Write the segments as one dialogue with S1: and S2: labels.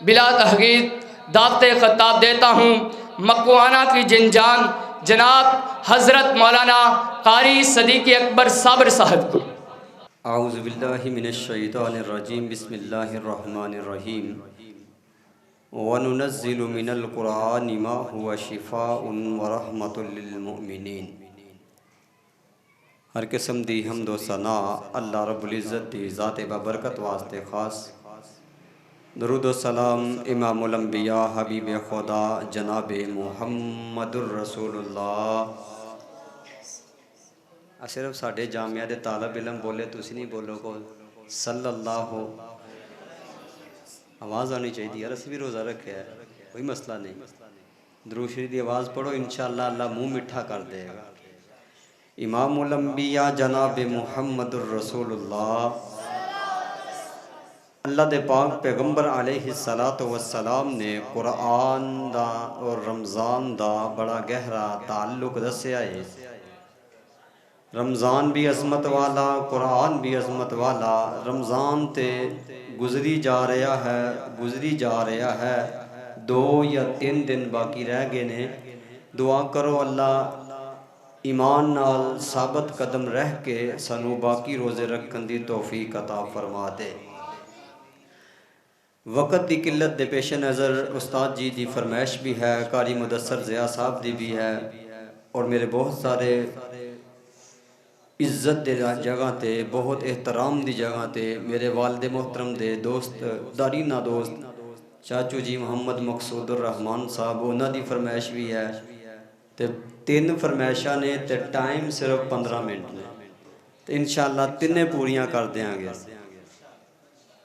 S1: بلا تحقیق دعوت خطاب دیتا ہوں مکوانا کی جنجان جناب حضرت مولانا قاری صدیق اکبر صابر صاحب کو۔
S2: اعوذ باللہ من الشیطان الرجیم، بسم اللہ الرحمن الرحیم۔ وَنُنَزِّلُ مِنَ الْقُرْآنِ مَا هُوَ شِفَاءٌ وَرَحْمَةٌ لِّلْمُؤْمِنِينَ۔ ہر قسم دی حمد و ثنا اللہ رب العزت دی ذات بابرکت واسطے خاص۔ درود و سلام امام الانبیاء حبیب خدا جناب محمد الرسول اللہ۔ صرف ساڈے جامعہ دے طالب علم بولے تسی نہیں بولو کو صلی اللہ ہو، آواز آنی چاہیے یار، اسی بھی روزہ رکھے ہے، کوئی مسئلہ نہیں۔ درود شریف دی آواز پڑھو انشاءاللہ اللہ منہ میٹھا کر دے گا۔ امام الانبیاء جناب محمد الرسول اللہ، اللہ دے پاک پیغمبر علیہ السلام نے قرآن دا اور رمضان دا بڑا گہرا تعلق دسیا ہے۔ رمضان بھی عظمت والا، قرآن بھی عظمت والا۔ رمضان تے گزری جا رہا ہے، 2 یا 3 دن باقی رہ گئے نے۔ دعا کرو اللہ ایمان نال ثابت قدم رہ کے سانو باقی روزے رکھن دی توفیق عطا فرما دے۔ وقت دی قلت دے پیش نظر استاد جی دی فرمائش بھی ہے، قاری مدثر ضیاء صاحب دی بھی ہے، اور میرے بہت سارے عزت دے جگہ تے، بہت احترام دی جگہ تے، میرے والد محترم دے دوست دارینہ دوست چاچو جی محمد مقصود الرحمان صاحب، انہاں دی فرمائش بھی ہے۔ تے 3 فرمائشاں نے تے ٹائم صرف 15 منٹ نے، تے انشاءاللہ 3 پوریاں کر دیاں گے۔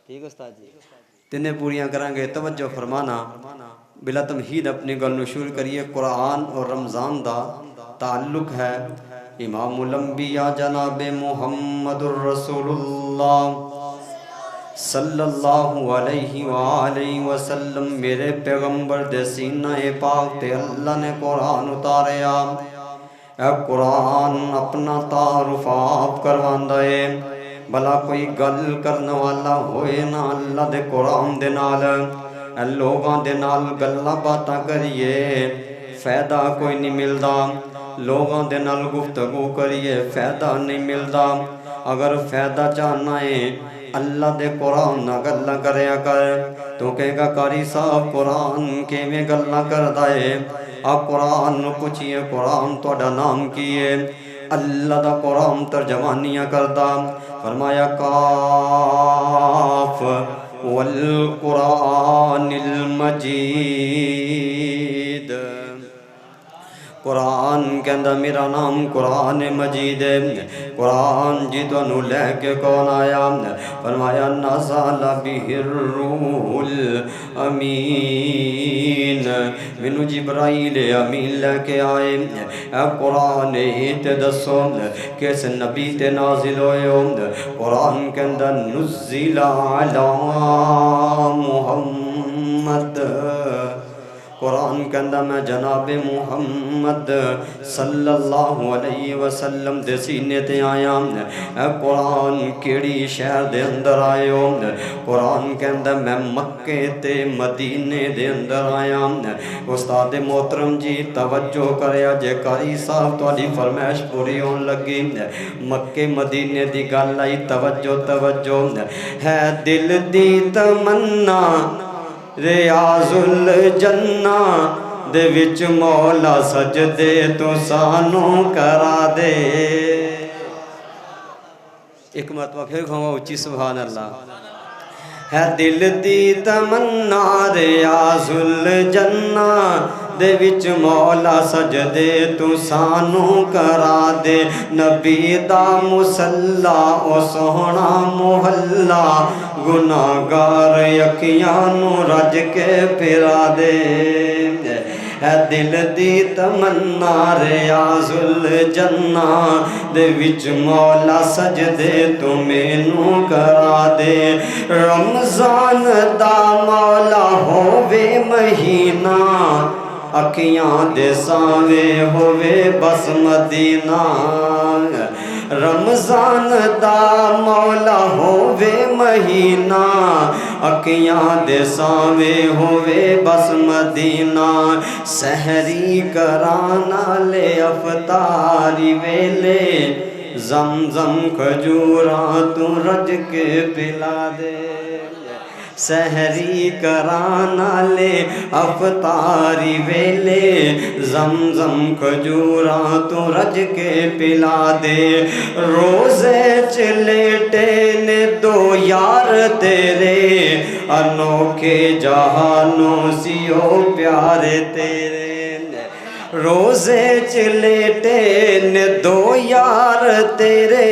S2: ٹھیک استاد جی، 3 پوریاں کریں گے۔ توجہ فرمانا، بلا تمہید اپنی گل نو شروع کریے۔ قرآن اور رمضان دا تعلق ہے۔ امام الانبیاء جناب محمد الرسول اللہ صلی اللہ علیہ وآلہ وسلم، میرے پیغمبر دے سینہ پاک تے اللہ نے قرآن اتاریا۔ اے قرآن اپنا تعارف آپ کرواندا ہے، بلا کوئی گل کرنے والا ہوئے نا اللہ دے قرآن دے نال، اے لوگاں دے نال گلاں باتاں کریے فائدہ کوئی نہیں ملدا، لوگاں دے نال گفتگو کریے فائدہ نہیں ملدا۔ اگر فائدہ چاہنا ہے اللہ دے قرآن نہ گلاں کریا کر۔ تو کہے گا قاری صاحب قرآن کیویں گلاں کردا ہے؟ آپ قرآن نو پوچھئے قرآن تہاڈا نام کی ہے؟ اللہ دا قرآن ترجمانیاں کردا، فرمایا کاف والقرآن المجید۔ قرآن کہندا میرا نام قرآن مجید ہے۔ قرآن جی تانوں لے کے کون آیا؟ فرمایا نزل بہ الروح الامین، مینوں جبرائیل امین لے کے آئے۔ اے قرآن تے دسو کس نبی تے نازل ہوئے ہو؟ قرآن کہندا نزل علی محمد۔ قرآن کہندا میں جناب محمد صلی اللہ علیہ وسلم دے سینے تے آیا۔ اے قرآن کیڑی شہر دے اندر آئے ہو؟ قرآن کہندا میں مکے تے مدینے دے اندر آیا۔ استاد محترم جی توجہ کریا جے، قاری صاحب تہاڈی فرمائش پوری ہون لگی۔ مکے مدینے دی گل آئی، توجہ ہے دل دی تمنا ریاض الجنہ دے وچ مولا سجدے تو سانوں کرا دے۔ ایک مرتبہ پھر کہوں اچھی سبحان اللہ۔ ہے دل دی تمنا ریاض الجنہ دے وچ مولا سجدے تو سانوں کرا دے۔ نبی دا مصلا او سوہنا محلہ، گناہگار یکیاں نو رج کے پھرا دے۔ اے دل دی تمنا ریاض الجنہ دے وچ مولا سجدے تو مینوں کرا دے۔ رمضان دا مولا ہووے مہینہ، اکھیاں دے سامنے ہووے بس مدینہ۔ رمضان دا مولا ہووے مہینہ، اکیاں دے ساوے ہووے بس مدینہ سحری کرانا لے افطاری ویلے زمزم کھجوراں تو رج کے پلا دے سحری کرانا لے افطاری ویلے زمزم کھجوراں تو رج کے پلا دے روزے چلیٹے نے دو یار تیرے انوکھے جہانوں سیو پیارے تیرے روزے چلیٹے نے دو یار تیرے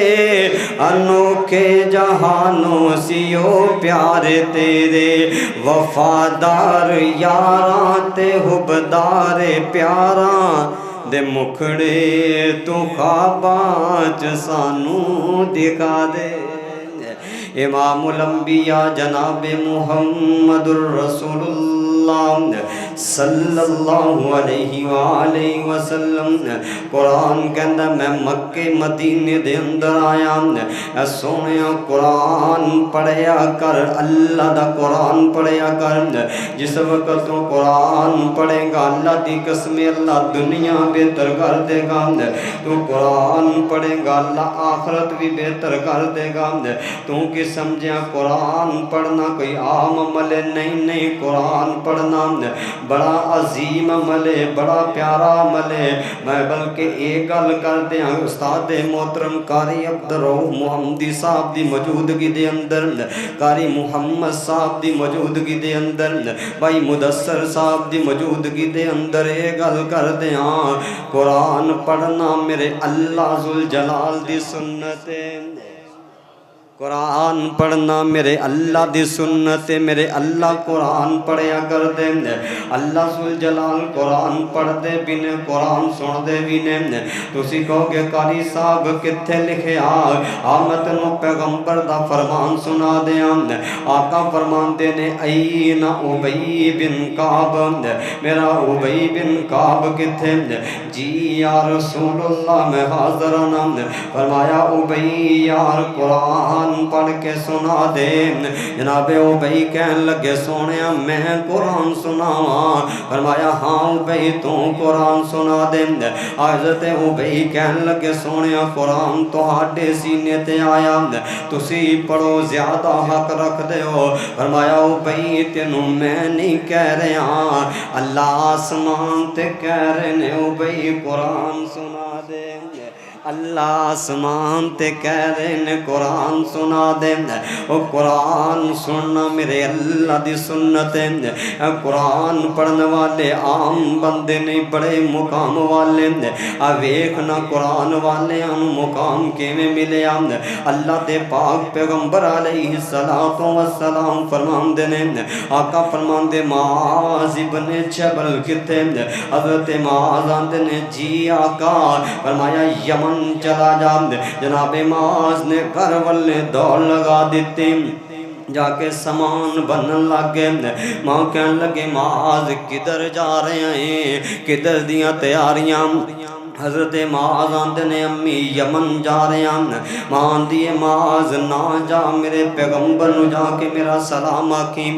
S2: انوکھے جہانوں سیو پیارے تیرے وفادار یاراں تے حبدار پیاراں دے مکھڑے تو خواباں چ سانوں دکھا دے امام الانبیاء جناب محمد الرسول اللہ صلی اللہ علیہ وآلہ وسلم قرآن کہندا میں مکے مدینے دے اندر آیا اے سونیا قرآن پڑھیا کر اللہ دا قرآن پڑھیا کر جس وقت تو قرآن پڑھے گا اللہ دی قسم اللہ دنیا بہتر کر دے گا تو قرآن پڑھے گا اللہ آخرت بھی بہتر کر دے گا تو کہ سمجھا قرآن پڑھنا کوئی عام عمل نہیں قرآن پڑھنا بڑا عظیم عمل ہے بڑا پیارا عمل ہے میں بلکہ ایک گل کر دیا استاد محترم قاری عبدالرؤف محمدی صاحب دی موجودگی دے اندر قاری محمد صاحب دی موجودگی دے اندر بھائی مدثر صاحب دی موجودگی دے اندر ایک گل کر دیا قرآن پڑھنا میرے اللہ ذوالجلال دی سنت ہے قرآن پڑھنا میرے اللہ دی سنت میرے اللہ قرآن پڑھیا کر دے اللہ ذوالجلال قرآن پڑھ دے بھی نے قرآن سن دے بھی نے تسی کہو گے قاری صاحب کتھے لکھے آمد نو پیغمبر دا فرمان سنا دیا آقا فرمان دے نے این ابی بن کعب میرا ابی بن کعب کتھے جی یا رسول اللہ میں حاضر نام فرمایا ابی یار قرآن پڑھ کے سنا دے جناب ابی کہن لگے سونیا میں قرآن سناواں فرمایا ہاں ابی تو قرآن سنا دے حضرت ابی کہن لگے سونیا قرآن تہاڈے سینے تے آیا تسی پڑھو زیادہ حق رکھ دے ہو فرمایا ابی تینوں میں نہیں کہہ رہا اللہ آسمان تے کہہ رہے نے ابی قرآن سنا دے اللہ آسمان تے کہہ رہے نے قرآن سنا دے او قرآن سننا میرے اللہ دی سنت ہے قرآن پڑھنے والے عام بندے نہیں بڑے مقام والے ویکھنا قرآن والے مقام کیویں ملے اللہ دے پاک پیغمبر علیہ السلام فرماندے نے آقا فرماندے معاذ ابن جبل کتے حضرت معاذ آندے نے جی آقا فرمایا یمن چلا جا جناب معاذ نے گھر والے دوڑ لگا دیتی جا کے سامان بنن لگ گئے ماں کہنے لگے معاذ کدھر جا رہے ہیں کدھر دیاں تیاریاں حضرت معاذ آندے نے امی یمن جا رہے ہیں ماں آندی ہے معاذ نہ جا میرے پیغمبر نو جا کے میرا سلام آکی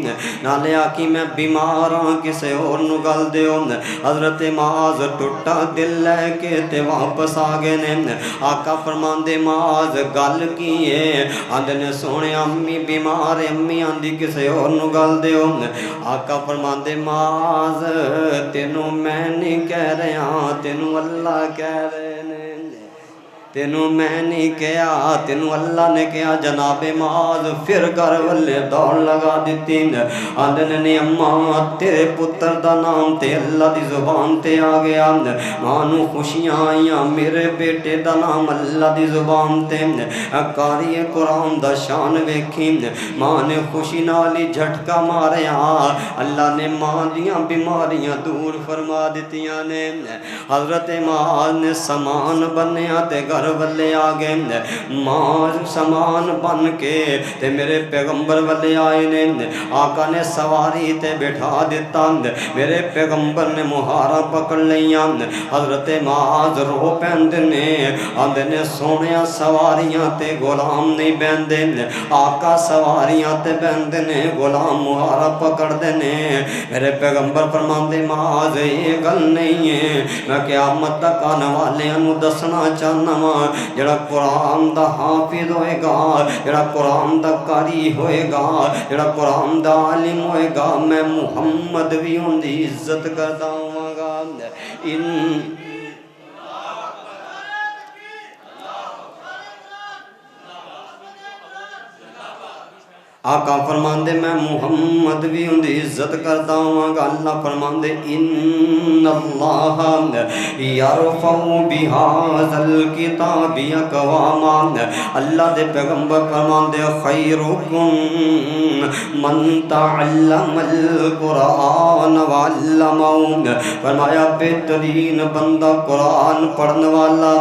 S2: نالے آکی میں بیمار ہاں کسے اور نو گل دیو حضرت معاذ ٹوٹا دل لے کے تے واپس آگے نے آقا فرماندے معاذ گل کی ہے آندے نے سونے امی بیمار ہے امی آندی کسے اور نو گل دیو آقا فرماندے معاذ تینوں میں نہیں کہہ رہا تینوں اللہ کہہ رہے نے تینوں میں نہیں کہا تینوں اللہ نے کہا جناب معاذ پھر گھر والے دوڑ لگا دیتی آندن نے اماں تیرے پتر دا نام تے اللہ دی زبان تے آ گیا مانو خوشیاں آئیاں میرے بیٹے دا نام اللہ دی زبان تے قاری قرآن دا شان ویکھی ماں نے خوشی نالی جھٹکا ماریا اللہ نے ماں دیاں بیماریاں دور فرما دیتیاں نے حضرت معاذ نے سامان بنیا تے گھر گھر والے آ گئے ماں سامان بن کے تے میرے پیغمبر والے آئے نے آقا نے سواری تے بٹھا دیتا میرے پیغمبر نے مہارا پکڑ لیاں حضرت معاذ رو پیندے نے آندے نے سونیا سواریاں تے غلام نہیں بیندے آقا سواریاں تے بیندے نے غلام مہارا پکڑ دے نے میرے پیغمبر فرماندے معاذ یہ گل نہیں ہے میں قیامت تک آنے والے انہوں دسنا چاہنا وا جڑا قرآن دا حافظ ہوئے گا جڑا قرآن دا قاری ہوئے گا جڑا قرآن دا عالم ہوئے گا میں محمد بھی ان دی عزت کرتا ہوں گا آقا فرماندے میں محمد بھی ان دی عزت کرتا ہوں گا اللہ فرماندے ان اللہ یرفع بہذا الکتاب اقواما اللہ دے پیغمبر فرماندے خیرکم من تعلم القرآن وعلمہ فرمایا بہترین بندہ قرآن پڑھنے والا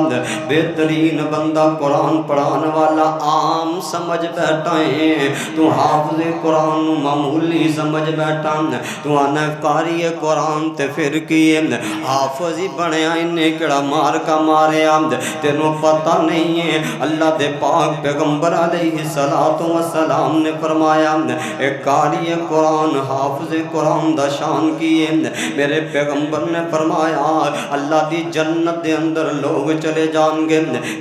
S2: بہترین بندہ قرآن پڑھانے والا عام سمجھ بیٹھا ہے تو حافظ قرآن معمولی سمجھ بیٹھا تو آنا قاری قرآن تے پھر کیے حافظ ہی بنیا انہیں کڑا مار کا ماریا تینوں پتہ نہیں ہے اللہ دے پاک پیغمبر علیہ السلام نے فرمایا ایک قاری قرآن حافظ قرآن دا شان کیے میرے پیغمبر نے فرمایا اللہ دی جنت دے اندر لوگ چلے جان گے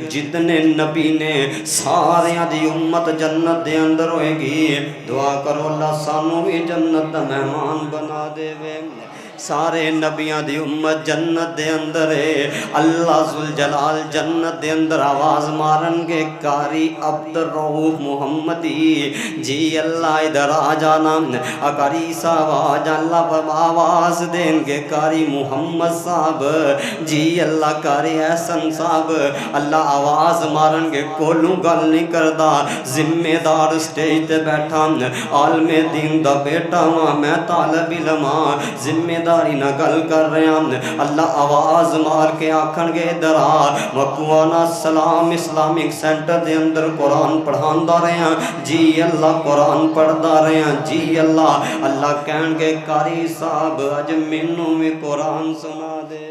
S2: جتنے نبی نے سارے دی امت جنت دے اندر ہوئے گی دعا کرو اللہ سانو بھی جنت دا مہمان بنا دے وے سارے نبیاں دی امت جنت دے اندر ہے اللہ ذوالجلال جنت دے اندر آواز مارن گے قاری عبد الرؤوف محمدی جی اللہ ادھر آ جانا قاری صاحب آج اللہ آواز دیں گے قاری محمد صاحب جی اللہ قاری احسن صاحب اللہ آواز مارن گے کولوں گل نہیں کردا ذمہ دار سٹیج تے بیٹھا عالم دین دا بیٹا ماں میں طالب علم ذمہ داری نہ گل کر رہے ہیں اللہ آواز مار کے آکھن گے درا مکوانا سلام اسلامک سینٹر دے اندر قرآن پڑھان دا رہے ہیں جی اللہ قرآن پڑھ دا رہے ہیں جی اللہ اللہ کہن گے قاری صاحب اج مینوں بھی قرآن سنا دے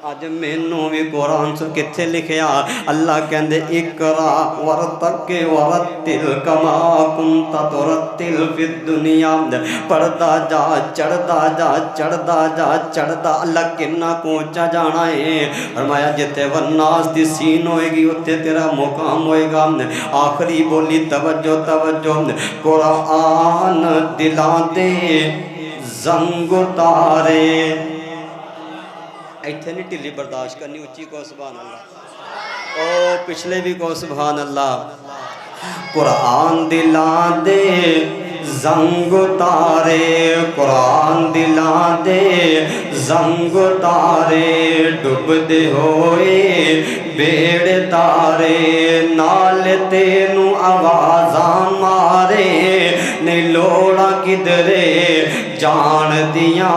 S2: آج مینوں بھی قرآن سے کتھے لکھیا اللہ کہندے اقرا ورتق ورتل کما کنت ترتل فی الدنیا پڑھدا جا چڑھدا جا چڑھدا جا چڑھدا اللہ کنا پہنچا جانا ہے فرمایا جتے والناس دی سین ہوئے گی اتنے تیرا مقام ہوئے گا آخری بولی توجہ توجہ قرآن دلاں دے زنگ تارے ایتھے نہیں ٹلی برداشت کرنی اچھی کو سبحان اللہ او پچھلے بھی کو سبحان اللہ قرآن دلاں دے زنگ تارے قرآن دلاں دے زنگ تارے ڈب دے ہوئے بیڑ تارے نال تینوں آوازاں مارے نہیں لوڑا کدرے جان دیاں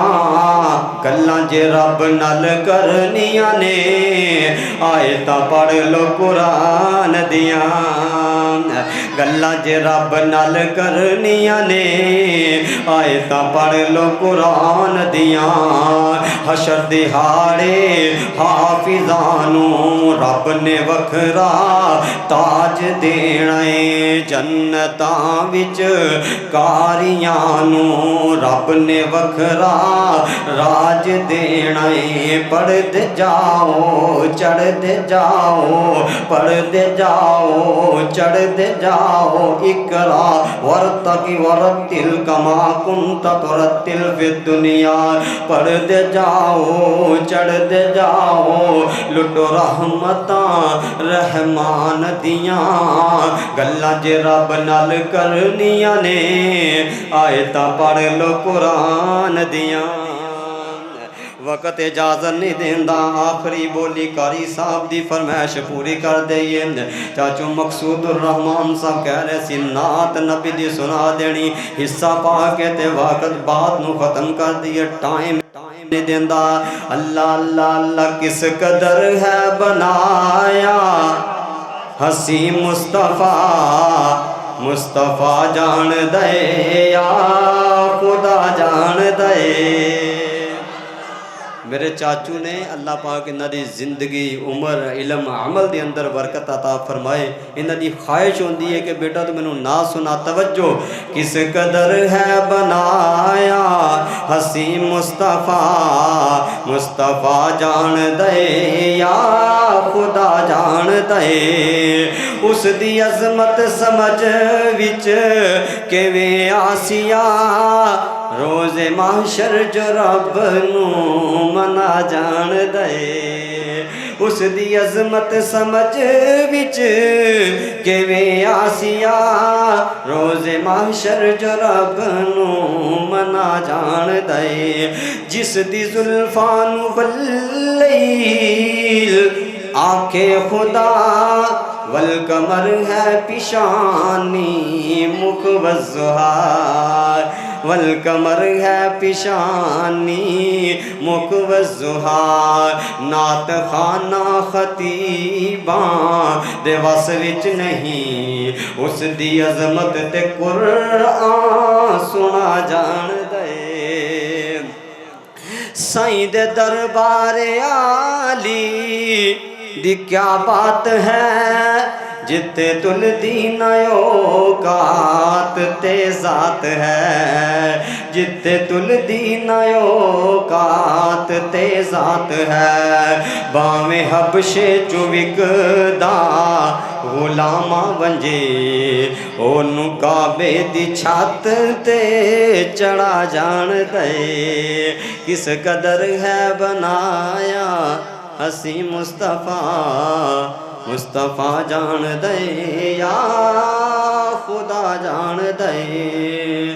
S2: گلاں جے رب نال کرنیاں نے آیتاں پڑھ لو قرآن دیاں گلاں جے رب نال کرنیاں نے آیتاں پڑھ لو قرآن دیاں حشر دہاڑے حافظانوں رب نے وکھرا تاج دینا ہے جنتاں وچ قاریاں نوں رب نے وکھرا راج دینا ہے پڑھتے جاؤ چڑھتے جاؤ پڑھتے جاؤ چڑھتے جاؤ اقرا ورتق ورتل کما کنت ترتل فی الدنیا پڑھتے جاؤ چڑھتے جاؤ لٹو رحمتاں رحمان دیاں گلاں جے رب نال کرنیاں نے آیتاں پڑھ لو قرآن دیاں وقت اجازت نہیں دیندا آخری بولی قاری صاحب دی فرمائش پوری کر دئیے چاچو مقصود الرحمان صاحب کہہ رہے سی نعت نبی دی سنا دینی حصہ پا کے تے وقت بات نو ختم کر دیئے ٹائم دیندہ اللہ اللہ اللہ کس قدر ہے بنایا ہسی مصطفیٰ مصطفیٰ جان دے یا خدا جان دے میرے چاچو نے اللہ پاک انہاں دی زندگی عمر علم عمل دے اندر برکت عطا فرمائے انہاں دی خواہش ہوندی ہے کہ بیٹا تو مینوں نہ سنا توجہ کس قدر ہے بنایا ہسی مصطفیٰ مصطفیٰ جان دے یا خدا جان دے اس دی عظمت سمجھ وچ کیویں آسیا روز محشر جو رب نو منا جان دے اس دی عظمت سمجھ وچ کیویں آسیا روز محشر جو رب نو منا جان دے جس دی زلفاں نو واللیل آنکھے خدا والقمر ہے پیشانی مکھ والزہار والقمر ہے پیشانی مکھ والزہار نعت خانہ خطیباں دے وس وچ نہیں اس دی عظمت تے قرآن سنا جان دے سائیں دے دربار عالی دی کیا بات ہے جتے تل دین اوقات تے ذات ہے جتے تل دین اوقات تے ذات ہے باویں حبشے چوکدا غلاماں ونجے اونوں کعبے دی چھت تے چڑھا جان دے کس قدر ہے بنایا ہسی مصطفیٰ مصطفیٰ جان دے یا خدا جان دے